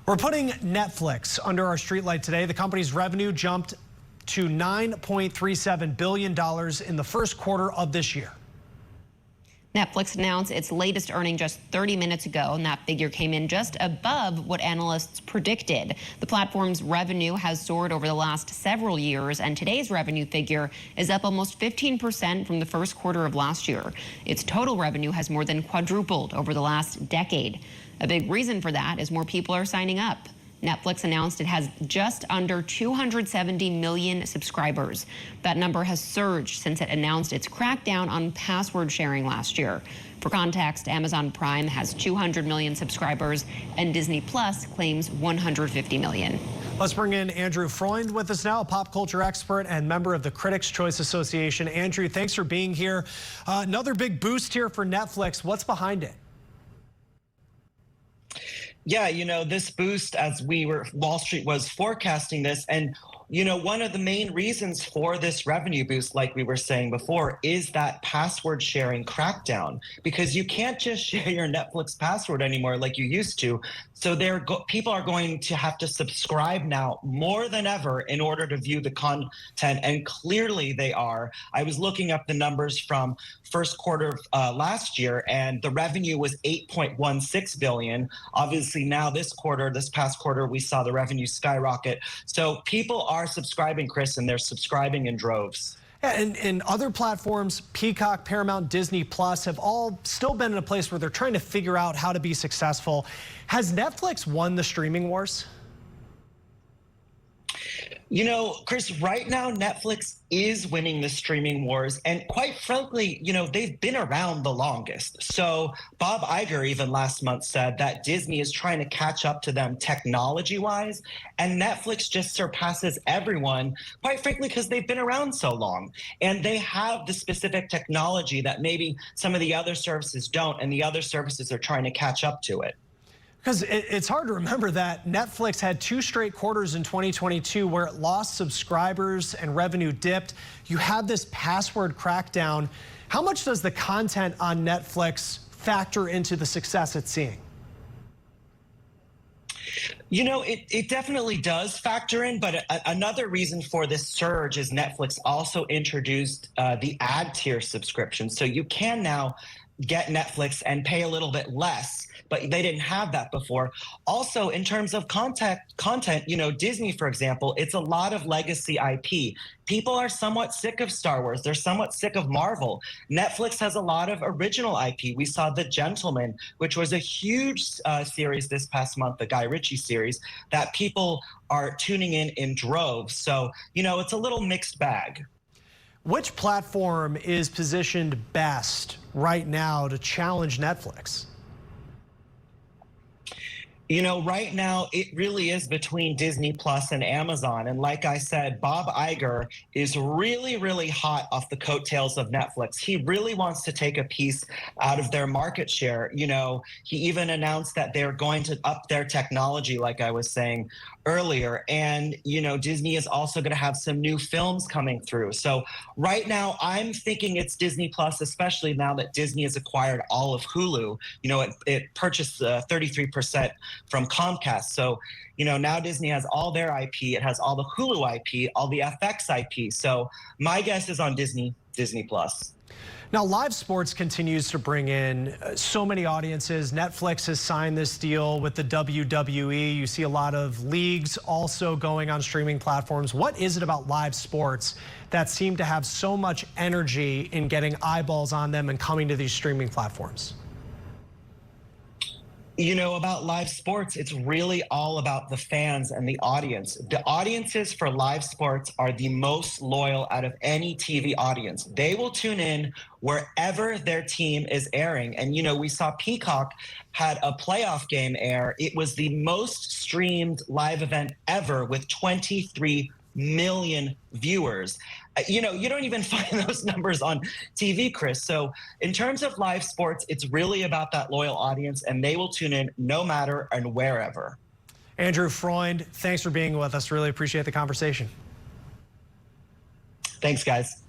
We're putting Netflix under our streetlight today. The company's revenue jumped to $9.37 billion in the first quarter of this year. Netflix announced its latest earning just 30 minutes ago, and that figure came in just above what analysts predicted. The platform's revenue has soared over the last several years, and today's revenue figure is up almost 15% from the first quarter of last year. Its total revenue has more than quadrupled over the last decade. A big reason for that is more people are signing up. Netflix announced it has just under 270 million subscribers. That number has surged since it announced its crackdown on password sharing last year. For context, Amazon Prime has 200 million subscribers, and Disney Plus claims 150 million. Let's bring in Andrew Freund with us now, a pop culture expert and member of the Critics' Choice Association. Andrew, thanks for being here. Another big boost here for Netflix. What's behind it? Yeah, this boost, as Wall Street was forecasting this, and one of the main reasons for this revenue boost, like we were saying before, is that password sharing crackdown, because you can't just share your Netflix password anymore like you used to. So people are going to have to subscribe now more than ever in order to view the content, and clearly they are. I was looking up the numbers from first quarter of last year, and the revenue was $8.16 billion. Obviously now this past quarter, we saw the revenue skyrocket. So people are subscribing, Chris, and they're subscribing in droves. Yeah, and other platforms, Peacock, Paramount, Disney Plus, have all still been in a place where they're trying to figure out how to be successful. Has Netflix won the streaming wars? Chris, right now, Netflix is winning the streaming wars. And quite frankly, they've been around the longest. So Bob Iger even last month said that Disney is trying to catch up to them technology-wise. And Netflix just surpasses everyone, quite frankly, because they've been around so long. And they have the specific technology that maybe some of the other services don't, and the other services are trying to catch up to it. Because it's hard to remember that Netflix had 2 straight quarters in 2022 where it lost subscribers and revenue dipped. You had this password crackdown. How much does the content on Netflix factor into the success it's seeing? It definitely does factor in, but another reason for this surge is Netflix also introduced the ad tier subscription. So you can now get Netflix and pay a little bit less, but they didn't have that before. Also, in terms of content, Disney, for example, it's a lot of legacy IP. People are somewhat sick of Star Wars. They're somewhat sick of Marvel. Netflix has a lot of original IP. We saw The Gentleman, which was a huge series this past month, the Guy Ritchie series, that people are tuning in droves. So, it's a little mixed bag. Which platform is positioned best right now to challenge Netflix? Right now, it really is between Disney Plus and Amazon. And like I said, Bob Iger is really, really hot off the coattails of Netflix. He really wants to take a piece out of their market share. He even announced that they're going to up their technology, like I was saying earlier. And, Disney is also going to have some new films coming through. So right now, I'm thinking it's Disney Plus, especially now that Disney has acquired all of Hulu. It purchased 33% from Comcast. So, now Disney has all their IP. It has all the Hulu IP, all the FX IP. So my guess is on Disney Plus. Now, live sports continues to bring in so many audiences. Netflix has signed this deal with the WWE. You see a lot of leagues also going on streaming platforms. What is it about live sports that seem to have so much energy in getting eyeballs on them and coming to these streaming platforms? About live sports, it's really all about the fans and the audience. The audiences for live sports are the most loyal out of any TV audience. They will tune in wherever their team is airing. And, we saw Peacock had a playoff game air. It was the most streamed live event ever with 23 million viewers. You don't even find those numbers on TV, Chris. So in terms of live sports, it's really about that loyal audience, and they will tune in no matter and wherever. Andrew Freund, thanks for being with us. Really appreciate the conversation. Thanks, guys.